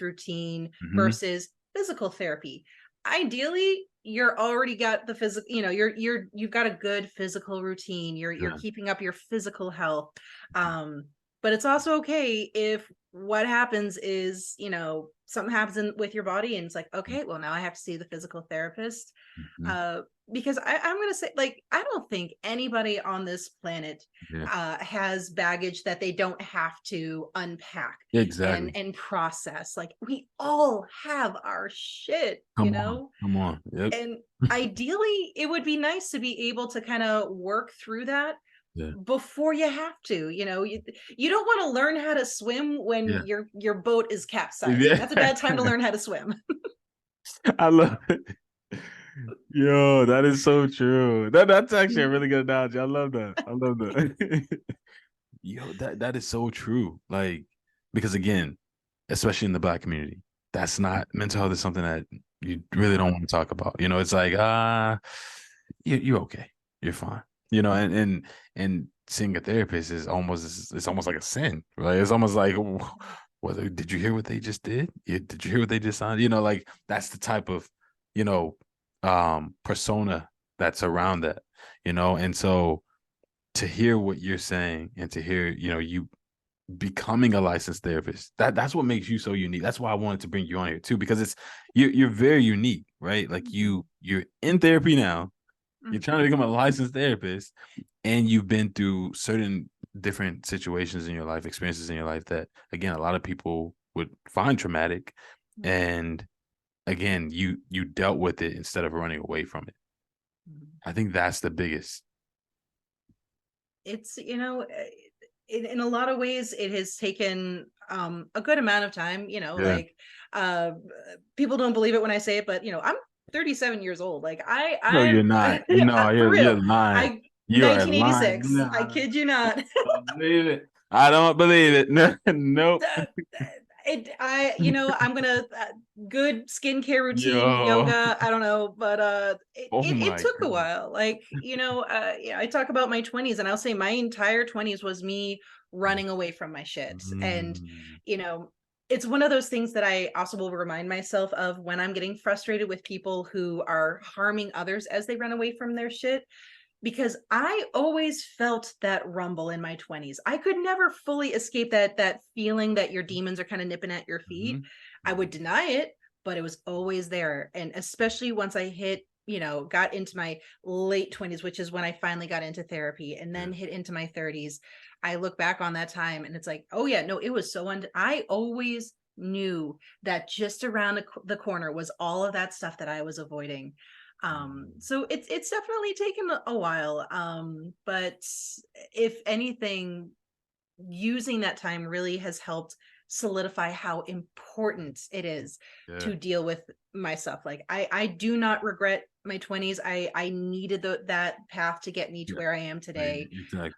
routine Hmm. versus physical therapy. Ideally, you're already got the physical, you've got a good physical routine. You're Yeah. keeping up your physical health. But it's also okay if what happens is, something happens with your body and it's like, okay, well, now I have to see the physical therapist. Hmm. Uh, because I'm gonna say, like, I don't think anybody on this planet Yeah. has baggage that they don't have to unpack Exactly. and process. Like, we all have our shit, Come on. Come on. Yep. and ideally it would be nice to be able to kind of work through that Yeah. before you have to. You don't want to learn how to swim when Yeah. your boat is capsizing. Yeah. That's a bad time to learn how to swim. I love it. Yo, that is so true. That's actually a really good analogy. I love that. I love that. Yo, that is so true. Like, because again, especially in the Black community, that's not mental health is something that you really don't want to talk about. It's like, you're okay. You're fine. And seeing a therapist is almost it's almost like a sin, right? It's almost like, whether did you hear what they just did? Did you hear what they just signed? Like that's the type of, you know, persona that's around that, and so to hear what you're saying and to hear, you becoming a licensed therapist, that's what makes you so unique. That's why I wanted to bring you on here too, because you're very unique, right? Like you're in therapy now, you're trying to become a licensed therapist, and you've been through certain different situations in your life, experiences in your life that again a lot of people would find traumatic, and again you dealt with it instead of running away from it. I think that's the biggest. It's, in a lot of ways it has taken a good amount of time, Yeah. like, uh people don't believe it when I say it, but I'm 37 years old. Like, No, you're not. No, for you're real. lying. I You are lying. 1986, I No, kid you not. I don't believe it. I don't believe it. No, nope. I'm gonna, good skincare routine, Yo. yoga, I don't know, but Oh it my took a goodness. while. Like, I talk about my 20s, and I'll say my entire 20s was me running away from my shit. And Mm, you know it's one of those things that I also will remind myself of when I'm getting frustrated with people who are harming others as they run away from their shit, because I always felt that rumble in my 20s. I could never fully escape that feeling that your demons are kind of nipping at your feet. mhm, I would mhm. deny it, but it was always there. And especially once I hit, got into my late 20s, which is when I finally got into therapy, and then Yeah. hit into my 30s. I look back on that time and it's like, oh yeah, no, it was so I always knew that just around the corner was all of that stuff that I was avoiding. Mm. So it's definitely taken a while, but if anything, using that time really has helped solidify how important it is Yeah. to deal with myself. Like, I do not regret my 20s. I needed that path to get me to Yeah. where I am today. Exactly.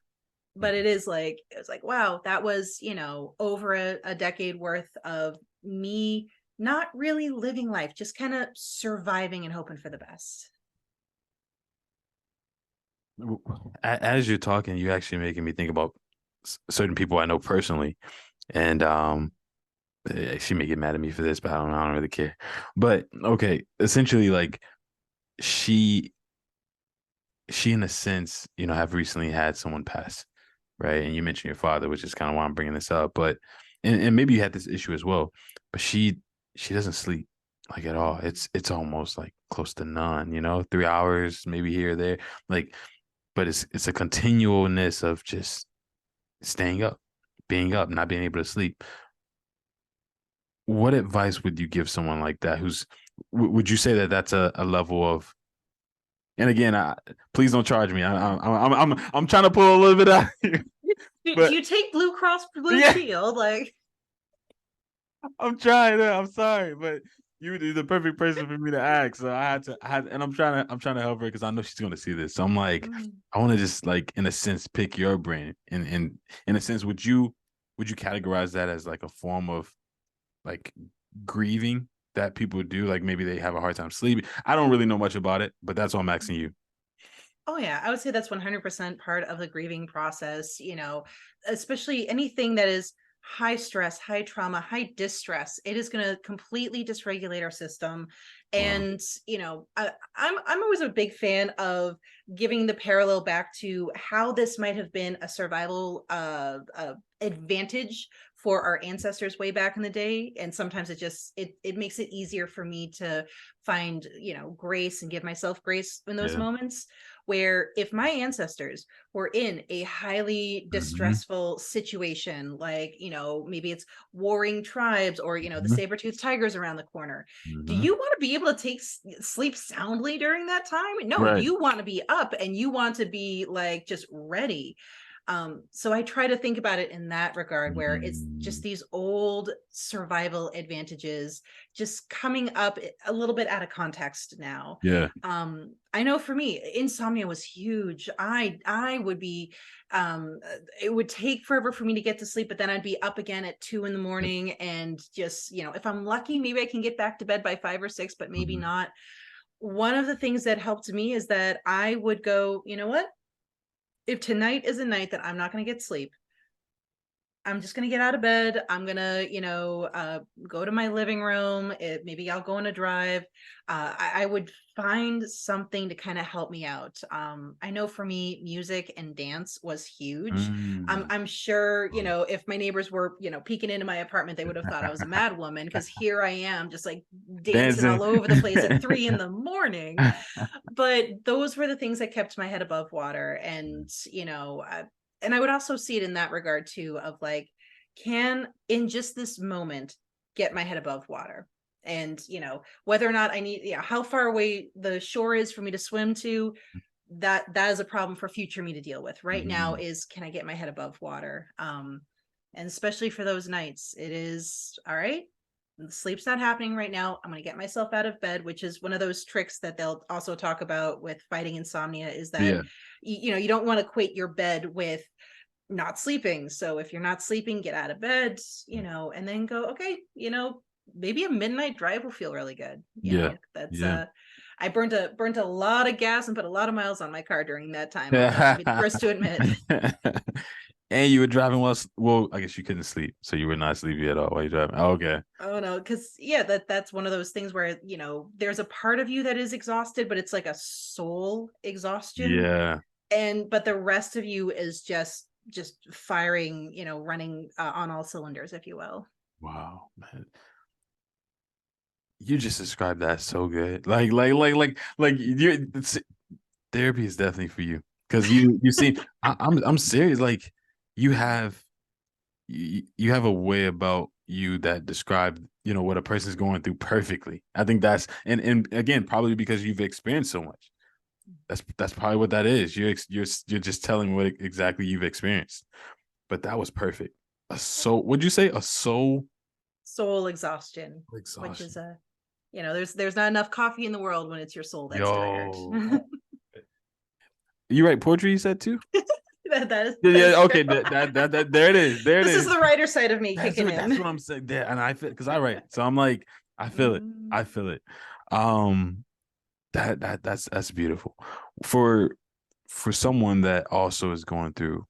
But it's like, wow, that was, over a decade worth of me not really living life, just kind of surviving and hoping for the best. As you're talking, you're actually making me think about certain people I know personally, and she may get mad at me for this, but I don't really care. But okay, essentially, like she she in a sense, have recently had someone pass, right? And you mentioned your father, which is kind of why I'm bringing this up. But and maybe you had this issue as well, but she doesn't sleep like at all. It's almost like close to none, 3 hours maybe here or there, like. But it's a continualness of just staying up, being up, not being able to sleep. What advice would you give someone like that? Would you say that that's a level of? And again, please don't charge me. I'm trying to pull a little bit out here, Do but you take Blue Cross Blue yeah, Shield? Like, I'm trying. I'm sorry, but you're the perfect person for me to ask. So and I'm trying to help her because I know she's going to see this. So I'm like, mm, I want to just like, in a sense, pick your brain. And in a sense, would you categorize that as like a form of like grieving that people do? Like maybe they have a hard time sleeping. I don't really know much about it, but that's why I'm asking you. oh yeah, I would say that's 100% part of the grieving process, especially anything that is high stress, high trauma, high distress. It is going to completely dysregulate our system. Wow. And I'm always a big fan of giving the parallel back to how this might have been a survival advantage for our ancestors way back in the day. And sometimes it makes it easier for me to find, grace and give myself grace in those Yeah. moments, where if my ancestors were in a highly Hmm. distressful situation, like, maybe it's warring tribes, or, the Hmm. saber-toothed tigers around the corner, do Hmm. you want to be able to sleep soundly during that time? No, Right. you want to be up and you want to be like just ready. So I try to think about it in that regard, where it's just Mm. these old survival advantages just coming up a little bit out of context now. Yeah. I know for me, insomnia was huge. I would be it would take forever for me to get to sleep, but then I'd be up again at 2 in the morning, and just, if I'm lucky, maybe I can get back to bed by 5 or 6, but maybe Mhm. not. One of the things that helped me is that I would go, you know what? If tonight is a night that I'm not going to get sleep, I'm just gonna get out of bed. I'm gonna, go to my living room. Maybe I'll go on a drive. I would find something to kind of help me out. I know for me, music and dance was huge. Mm. I'm sure, if my neighbors were, peeking into my apartment, they would have thought I was a mad woman, because here I am, just like dancing Dancing. all over the place at 3 in the morning. But those were the things that kept my head above water. And I would also see it in that regard too, of like, can in just this moment get my head above water? And whether or not I need, how far away the shore is for me to swim to, that is a problem for future me to deal with. Right now Mhm. is, can I get my head above water? And especially for those nights, it is all right. Sleep's not happening right now. I'm going to get myself out of bed, which is one of those tricks that they'll also talk about with fighting insomnia, is that Yeah. you don't want to equate your bed with not sleeping. So if you're not sleeping, get out of bed, and then go, okay, maybe a midnight drive will feel really good. Yeah. That's Yeah. I burnt a lot of gas and put a lot of miles on my car during that time. I'll be the first to admit. And you were driving well, I guess you couldn't sleep, so you were not sleepy at all while you're driving. Okay. Oh no, because yeah, that's one of those things where, there's a part of you that is exhausted, but it's like a soul exhaustion. Yeah. But the rest of you is just firing, running on all cylinders, if you will. Wow, man. You just described that so good. You therapy is definitely for you. Because you see, I'm serious. Like you have you have a way about you that describe, what a person's going through perfectly. I think that's and again, probably because you've experienced so much. That's probably what that is. You're just telling what exactly you've experienced. But that was perfect. Would you say a soul Soul exhaustion, which is exhaustion? there's not enough coffee in the world when it's your soul that's tired. Yo, you write poetry? You said too? Yeah, That yeah. is true. Okay, that there it is. There it This is is. the writer side of me That's kicking what that's in. what I'm saying. There, and I feel because I write, so I'm like, I feel it. Mm. I feel it. Um, that's beautiful for someone that also is going through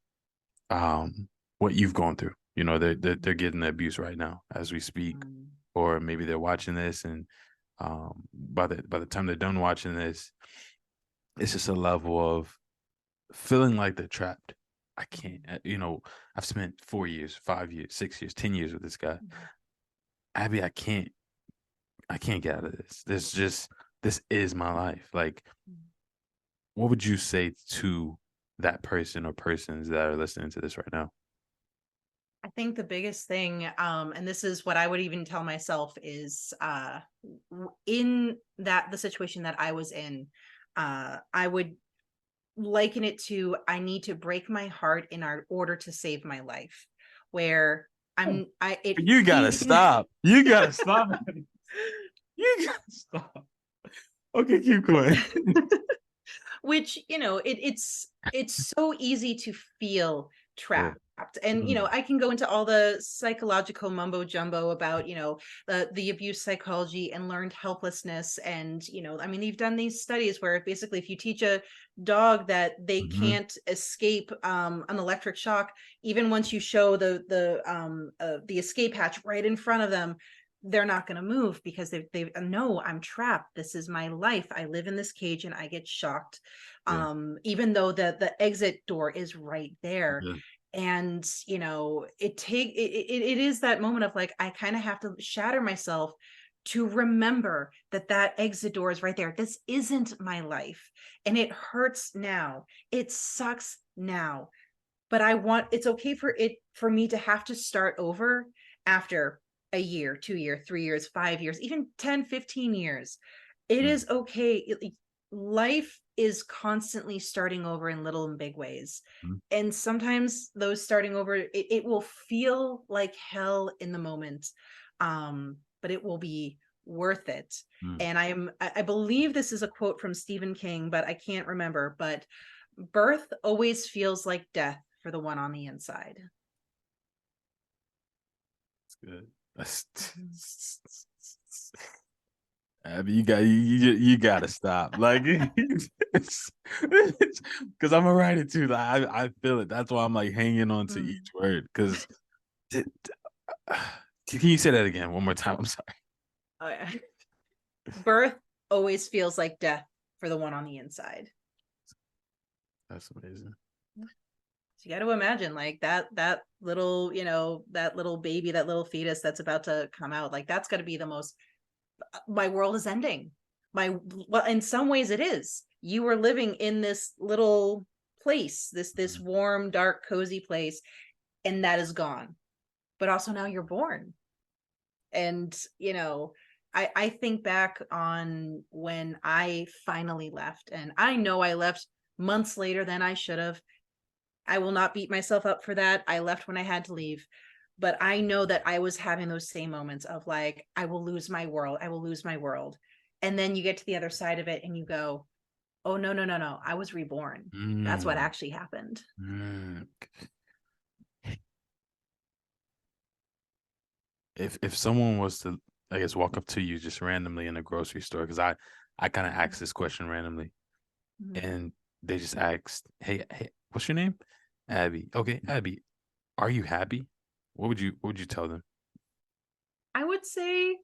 what you've gone through. They're getting the abuse right now as we speak, Mm. or maybe they're watching this, and by the time they're done watching this, it's just a level of feeling like they're trapped. I can't, I've spent 4 years, 5 years, 6 years, 10 years with this guy. Mm. Abby, I can't get out of this. This is my life. Like, what would you say to that person or persons that are listening to this right now? I think the biggest thing, and this is what I would even tell myself, is in the situation that I was in, I would liken it to, I need to break my heart in order to save my life, where it You gotta stop. You gotta stop. You gotta stop. Okay, keep going. which, it's so easy to feel Yeah. trapped. And Mm. I can go into all the psychological mumbo jumbo about the abuse psychology and learned helplessness. And I mean, you've done these studies where basically if you teach a dog that they Mhm. can't escape an electric shock, even once you show the escape hatch right in front of them, they're not going to move because they no, I'm trapped, this is my life, I live in this cage and I get shocked, Yeah. even though the exit door is right there. Yeah. And it is that moment of like, I kind of have to shatter myself to remember that that exit door is right there. This isn't my life, and it hurts now, it sucks now, but it's okay for me to have to start over after a year, 2 year, 3 years, 5 years, even 10, 15 years. It Mm. is okay. Life is constantly starting over in little and big ways. Mm. And sometimes those starting over, it will feel like hell in the moment. But it will be worth it. Mm. And I believe this is a quote from Stephen King, but I can't remember. But birth always feels like death for the one on the inside. That's good. That's Mhm. Abby, you gotta stop. Like it's because I'm gonna write it too. Like, I feel it. That's why I'm like hanging on to each Mm. word. Because can you say that again one more time? I'm sorry. Oh, yeah. Birth always feels like death for the one on the inside. That's amazing. So you got to imagine like that little, that little baby, that little fetus that's about to come out. Like that's got to be the most. My world is ending. Well, in some ways it is. You were living in this little place, this Mhm. warm, dark, cozy place, and that is gone. But also now you're born. And I think back on when I finally left, and I know I left months later than I should have. I will not beat myself up for that. I left when I had to leave. But I know that I was having those same moments of like, I will lose my world. I will lose my world. And then you get to the other side of it and you go, oh, no, no, no, no. I was reborn. That's what Mm, actually happened. mm. If someone was to, I guess, walk up to you just randomly in a grocery store, because I kind of asked this question randomly, Mhm. and they just asked, "Hey, what's your name?" Abby. Okay, Abby, are you happy? What would you tell them? I would say,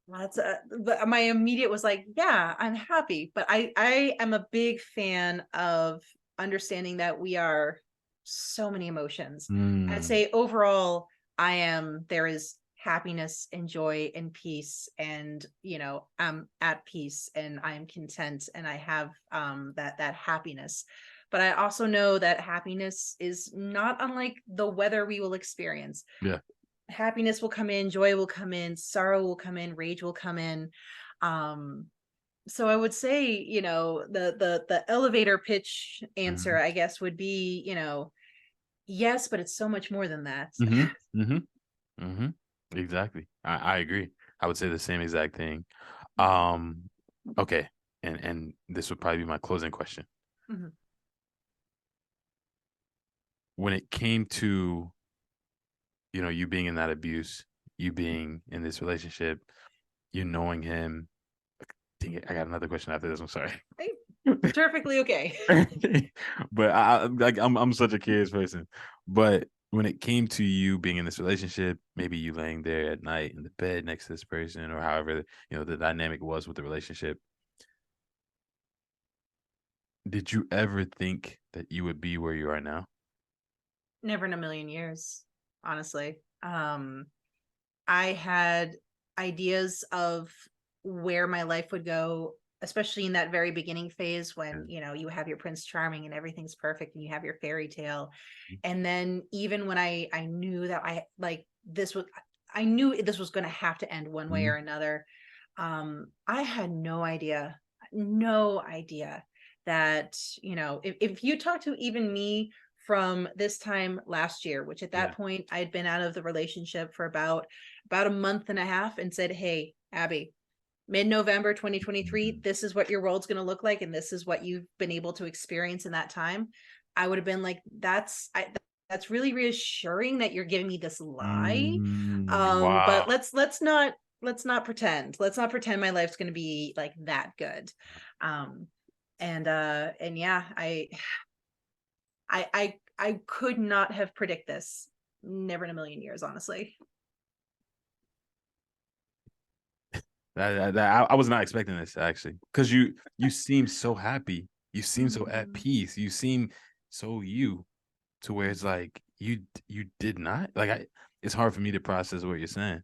but my immediate was like, yeah, I'm happy. But I am a big fan of understanding that we are so many emotions. I'd Mm, say overall, there is happiness and joy and peace, and I'm at peace and I'm content and I have that happiness. But I also know that happiness is not unlike the weather we will experience. yeah. Happiness will come in, joy will come in, sorrow will come in, rage will come in. um so I would say, the elevator pitch answer, Hmm. I guess, would be, yes, but it's so much more than that. Hmm. Hmm. Hmm. Exactly. I agree. I would say the same exact thing. Mhm, Um, okay, and this would probably be my closing question. mhm. When it came to, you being in that abuse, you being in this relationship, you knowing him. Dang it, I got another question after this. I'm sorry. Hey, perfectly okay. But I'm such a curious person. But when it came to you being in this relationship, maybe you laying there at night in the bed next to this person, or however the dynamic was with the relationship, did you ever think that you would be where you are now? Never in a million years, honestly. I had ideas of where my life would go, especially in that very beginning phase when, Yeah. you have your Prince Charming and everything's perfect and you have your fairy tale. And then even when I knew that I knew this was going to have to end one way or Mhm. another. I had no idea that, if you talk to even me from this time last year, which at that Yeah. point I had been out of the relationship for about a month and a half, and said, hey, Abby, mid-November 2023, Mhm. this is what your world's going to look like, and this is what you've been able to experience in that time. I would have been like, that's really reassuring that you're giving me this lie. But Wow. let's not pretend. Let's not pretend my life's going to be like that good. Um, and yeah, I could not have predict this. Never in a million years, honestly. I was not expecting this actually, because you seem so happy. You seem so at Mhm. peace. You seem so you, to where it's Mhm. like you did not like. It's hard for me to process what you're saying.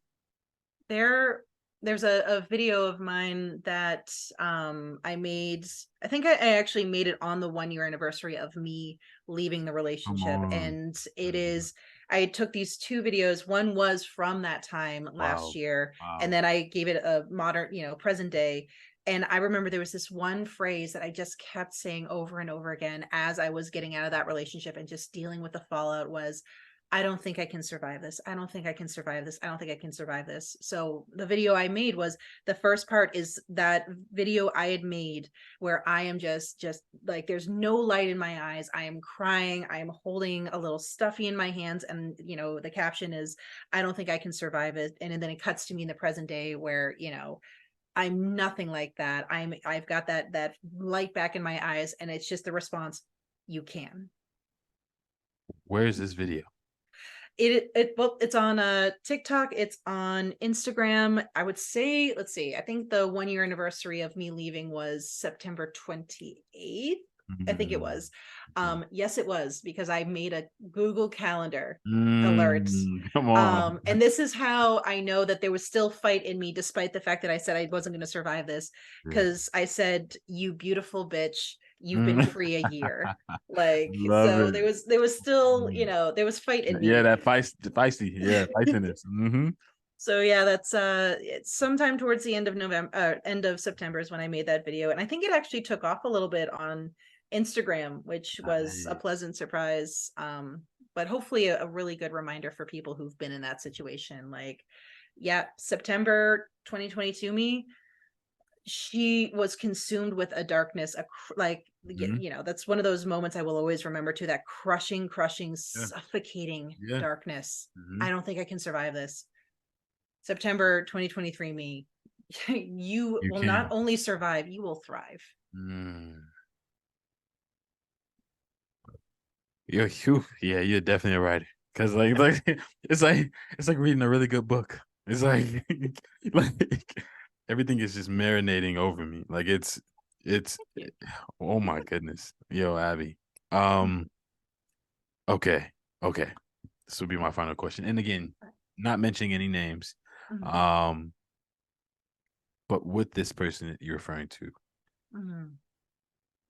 There's a video of mine that I made. I think I actually made it on the 1 year anniversary of me leaving the Come relationship. on. And it Mhm. is, I took these two videos. One was from that time last Wow. year, and Wow. then I gave it a modern, present day. And I remember there was this one phrase that I just kept saying over and over again as I was getting out of that relationship and just dealing with the fallout was, I don't think I can survive this. I don't think I can survive this. I don't think I can survive this. So the video I made was, the first part is that video I had made where I am just like, there's no light in my eyes. I am crying. I am holding a little stuffy in my hands, and the caption is, I don't think I can survive it. And then it cuts to me in the present day where, I'm nothing like that. I've got that light back in my eyes, and it's just the response, you can. Where is this video? Well, it's on TikTok, it's on Instagram. I would say, let's see, I think the 1 year anniversary of me leaving was September 28th. I think it Mm, was. Yes, it was, because I made a Google Calendar alert. come on. And this is how I know that there was still fight in me, despite the fact that I said I wasn't going to survive this, Yeah. because I said, you beautiful bitch, you've been Mm. free a year. Like, Love so it. there was still, Mm. there was fight in Yeah, me. that feisty, yeah, feistiness. So yeah, that's it's sometime towards the end of November, end of September is when I made that video. And I think it actually took off a little bit on Instagram, which was a Nice. pleasant surprise. But hopefully a really good reminder for people who've been in that situation. Like, yeah, September 2022 me, she was consumed with a darkness, like, Mhm. that's one of those moments I will always remember too, that crushing, Yeah, suffocating yeah. darkness. I Mhm. don't think I can survive this. September 2023 me, you You will not can. only survive, you will thrive. Mm. Yeah, you're definitely a writer. Cause it's it's like reading a really good book. It's like like everything is just marinating over me. Like it's Yeah. oh my goodness. Yo, Abby. Um, okay, okay. This will be my final question. And again, not mentioning any names. Mhm, Um, but with this person that you're referring to, mhm.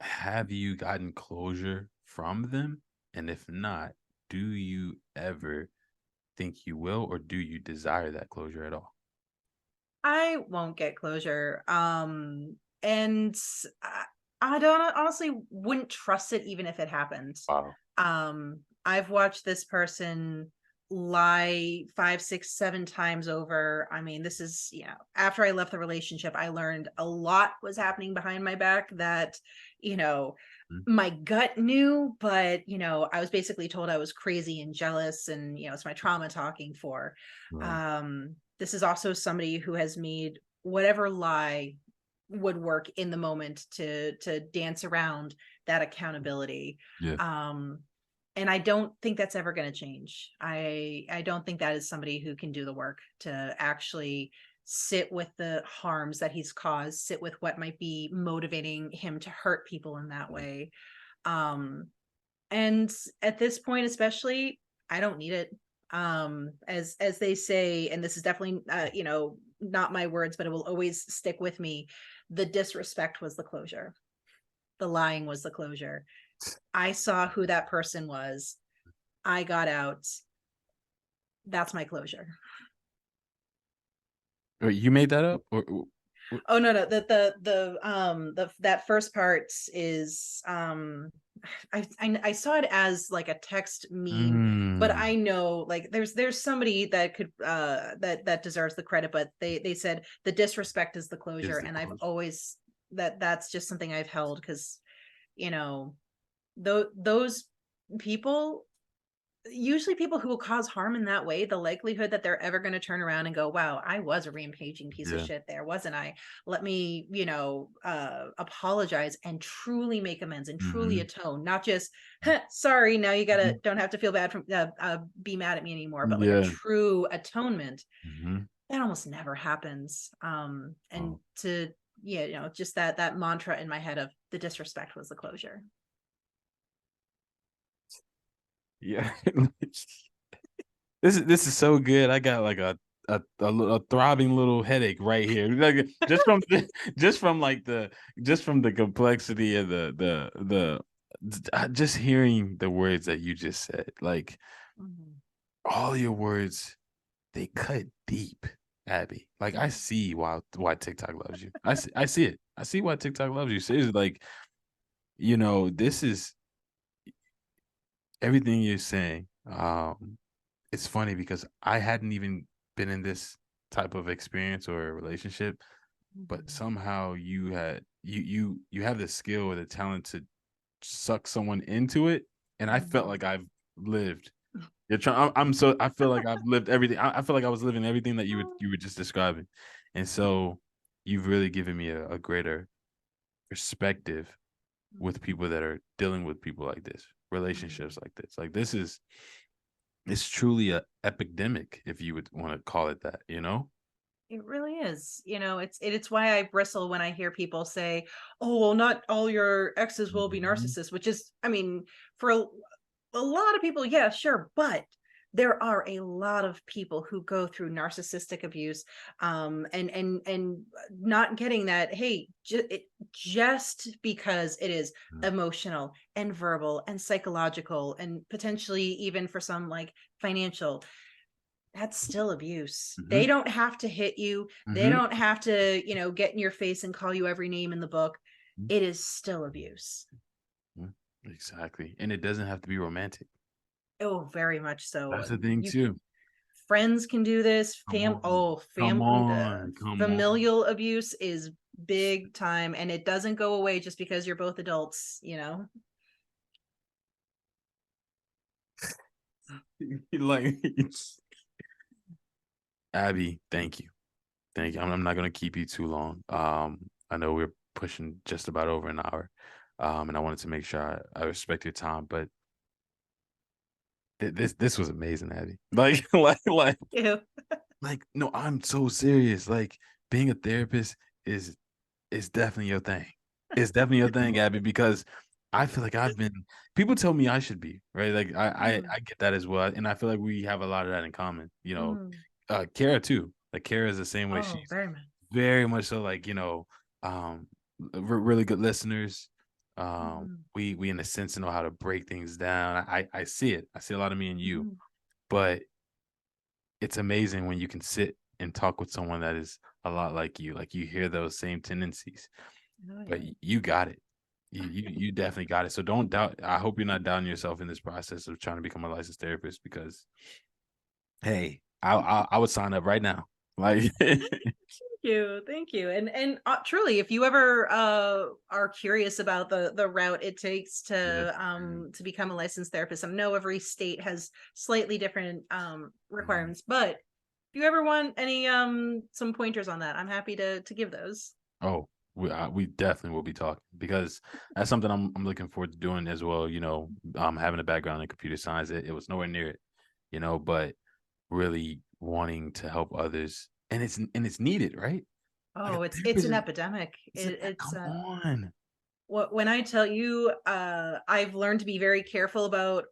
have you gotten closure from them? And if not, do you ever think you will, or do you desire that closure at all? I won't get closure. And I don't honestly wouldn't trust it even if it happened. Wow. I've watched this person lie 5, 6, 7 times over. I mean, this is, after I left the relationship, I learned a lot was happening behind my back that, you know, Mhm. my gut knew, but I was basically told I was crazy and jealous, and it's my trauma talking for. Right. This is also somebody who has made whatever lie would work in the moment to dance around that accountability. Yeah. um and I don't think that's ever going to change. I don't think that is somebody who can do the work to actually sit with the harms that he's caused, sit with what might be motivating him to hurt people in that Yeah. way. um and at this point especially, I don't need it. As they say, and this is definitely not my words, but it will always stick with me, the disrespect was the closure, the lying was the closure. I saw who that person was, I got out, that's my closure. Wait, you made that up, or- Oh no, no, the that first part is I saw it as like a text meme, but Mm, I know, like, there's somebody that could that deserves the credit, but they said the disrespect is the is closure, the and I've closure? always, that's just something I've held, because you know those people usually people who will cause harm in that way, the likelihood that they're ever going to turn around and go, wow, I was a rampaging piece of Yeah. shit there, wasn't I? Let me, apologize and truly make amends and truly Mm-hmm. atone, not just, "Huh, sorry, now you gotta, Mhm. don't have to feel bad from, be mad at me anymore," but like a Yeah. true atonement. Mm-hmm. That almost never happens. And Oh, to, yeah, just that mantra in my head of the disrespect was the closure. yeah. This is so good. I got like a throbbing little headache right here. Like just from like just from the complexity of just hearing the words that you just said. Like Mhm. all your words, they cut deep, Abby. Like I see why TikTok loves you. I see it. I see why TikTok loves you. Seriously, like this is everything you're saying. It's funny because I hadn't even been in this type of experience or relationship, but Mhm. somehow you have the skill or the talent to suck someone into it, and I felt Mhm. like I've lived. You're trying. I feel like I've lived everything. I feel like I was living everything that you were just describing, and so you've really given me a greater perspective with people that are dealing with people like this, relationships Mhm. like this. Like this is it's truly a epidemic, if you would want to call it that, you know? It really is. It's why I bristle when I hear people say, "Oh, well, not all your exes will be Mhm, narcissists," which is, I mean, for a lot of people, yeah, sure, but there are a lot of people who go through narcissistic abuse, and not getting that. Hey, just because it is mhm, emotional and verbal and psychological and potentially even for some like financial, that's still abuse. They mhm, don't have to hit you. They mhm, don't have to, get in your face and call you every name in the book. mhm, It is still abuse. mhm. Exactly, and it doesn't have to be romantic. Oh, very much so. That's the thing You too. friends can do this. Come on. Come on, come on. Familial abuse is big time and it doesn't go away just because you're both adults. Like, Abby, thank you. Thank you. I'm not gonna keep you too long. I know we're pushing just about over an hour. And I wanted to make sure I respect your time, but this was amazing, Abby. Like, Ew. no, I'm so serious. Like, being a therapist is is definitely your thing. It's definitely your thing, Abby, because I feel like I've been people tell me I should be, right? Like Mhm. I get that as well. And I feel like we have a lot of that in common. Mhm. Kara too. Like Kara is the same way. Oh, She's very much. very much so like, um really good listeners. Mhm. We in a sense know how to break things down. I see it. I see a lot of me and you. Mhm. But it's amazing when you can sit and talk with someone that is a lot like you. Like you hear those same tendencies, Oh, but yeah. you got it. You definitely got it. So don't doubt. I hope you're not doubting yourself in this process of trying to become a licensed therapist because hey, I would sign up right now. Like, Thank you, and truly, if you ever are curious about the route it takes yes, to become a licensed therapist, I know every state has slightly different mhm. requirements, but if you ever want any some pointers on that, I'm happy to give those. Oh, we definitely will be talking because that's something I'm looking forward to doing as well. Having a background in computer science, it was nowhere near it, but really wanting to help others, and it's needed, right? Like a Oh, it's therapist an is epidemic. it's a, It's come on. when I tell you, I've learned to be very careful about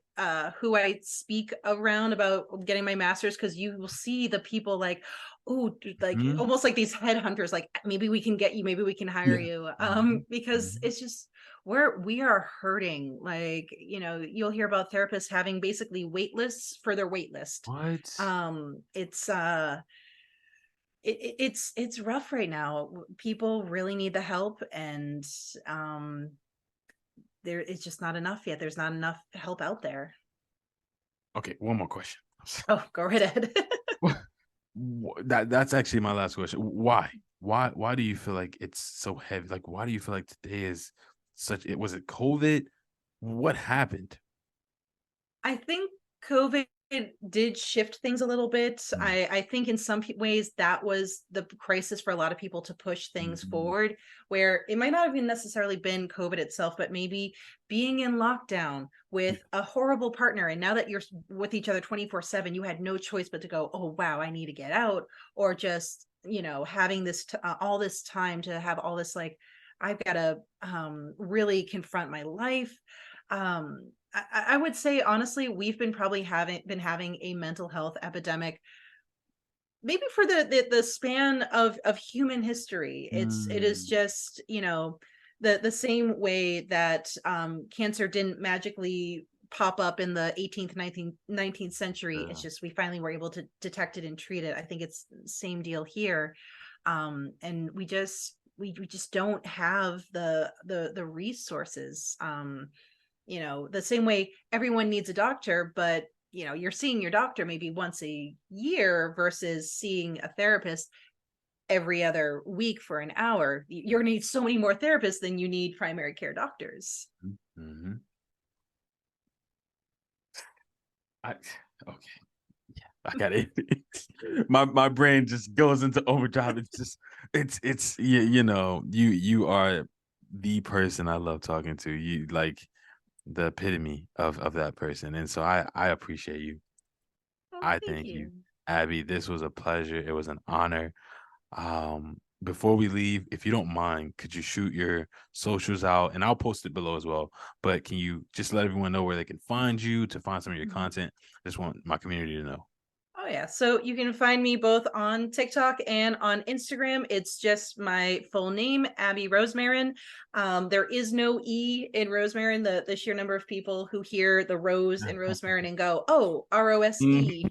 who I speak around about getting my master's because you will see the people like, oh, like Mhm. almost like these headhunters, like maybe we can get you, maybe we can hire Yeah. you, Mhm. because Mhm. it's just we are hurting. Like you'll hear about therapists having basically wait lists for their wait list. What? It's rough right now. People really need the help, and um there it's just not enough yet. There's not enough help out there. Okay, one more question. Oh, go right ahead. That's actually my last question. Why? Why do you feel like it's so heavy? Like, why do you feel like today is such? It was it COVID? What happened? I think COVID did shift things a little bit. Mm. I think in some ways that was the crisis for a lot of people to push things Mhm. forward, where it might not have even necessarily been COVID itself, but maybe being in lockdown Yeah. with a horrible partner. And now that you're with each other 24/7, you had no choice but to go, oh, wow, I need to get out. Or just, having this, all this time to have all this, like, I've got to really confront my life. I would say honestly, we've been probably having a mental health epidemic maybe for the span of human history. It is Mm. just, the same way that cancer didn't magically pop up in the 18th, 19th century. It's Yeah. just we finally were able to detect it and treat it. I think it's the same deal here. And we just don't have the resources. The same way everyone needs a doctor, but you're seeing your doctor maybe once a year versus seeing a therapist every other week for an hour. You're gonna need so many more therapists than you need primary care doctors. Mhm. I okay. I got it. My brain just goes into overdrive. It's just you are the person I love talking to. You like the epitome of that person. And so I appreciate you. Oh, I thank thank you. you. Abby, this was a pleasure. It was an honor. Before we leave, if you don't mind, could you shoot your socials out and I'll post it below as well. But can you just let everyone know where they can find you to find some of your Mhm. content? I just want my community to know. Oh yeah. So you can find me both on TikTok and on Instagram. It's just my full name, Abby Rosemarin. There is no E in Rosemarin. The sheer number of people who hear the rose in Rosemarin and go, oh, ROSE.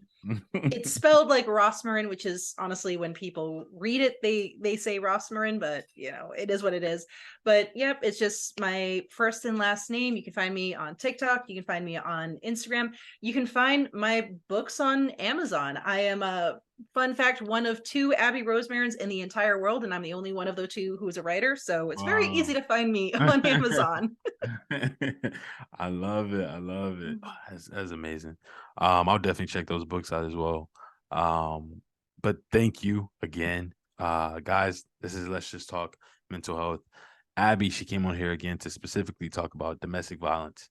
It's spelled like Rosmarin, which is honestly when people read it, they say Rosmarin, but it is what it is. But yep, it's just my first and last name. You can find me on TikTok. You can find me on Instagram. You can find my books on Amazon. I am a fun fact, one of two Abby Rosemarins in the entire world, and I'm the only one of the two who's a writer. So it's very easy Wow. to find me on Amazon. I love it. I love it. Oh, that's amazing. I'll definitely check those books out as well. But thank you again. Guys, this is Let's Just Talk Mental Health. Abby, she came on here again to specifically talk about domestic violence,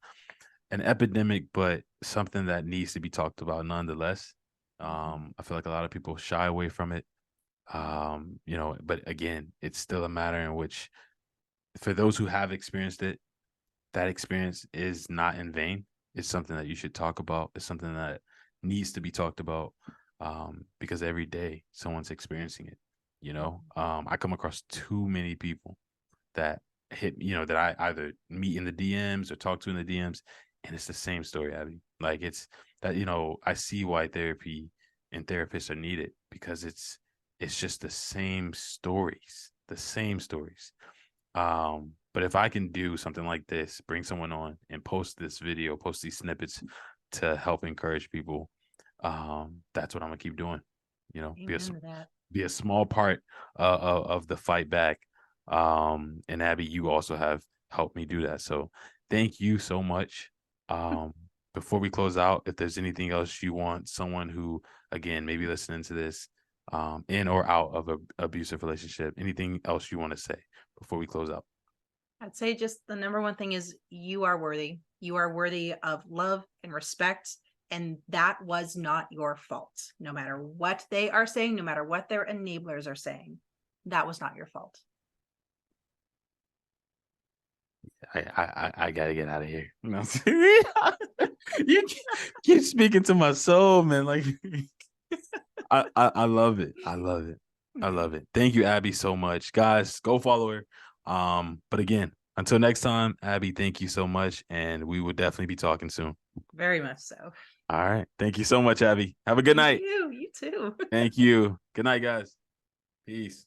an epidemic, but something that needs to be talked about nonetheless. I feel like a lot of people shy away from it. But again, it's still a matter in which for those who have experienced it, that experience is not in vain. It's something that you should talk about. It's something that needs to be talked about because every day someone's experiencing it. I come across too many people that that I either meet in the DMs or talk to in the DMs, and it's the same story, Abby. Like it's that I see why therapy and therapists are needed because it's just the same stories. But if I can do something like this, bring someone on and post this video, post these snippets to help encourage people, that's what I'm gonna keep doing. Amen to that. Be a small part of the fight back. And Abby, you also have helped me do that. So thank you so much. Um, Before we close out, if there's anything else you want someone who, again, maybe listening to this, in or out of a abusive relationship, anything else you want to say before we close out? I'd say just the number one thing is you are worthy. You are worthy of love and respect. And that was not your fault. No matter what they are saying, no matter what their enablers are saying, that was not your fault. I gotta get out of here. No. You keep speaking to my soul, man. Like I love it. I love it. I love it. Thank you, Abby, so much. Guys, go follow her. But again, until next time, Abby, thank you so much. And we will definitely be talking soon. Very much so. All right. Thank you so much, Abby. Have a good Thank night. you. You too. Thank you. Good night, guys. Peace.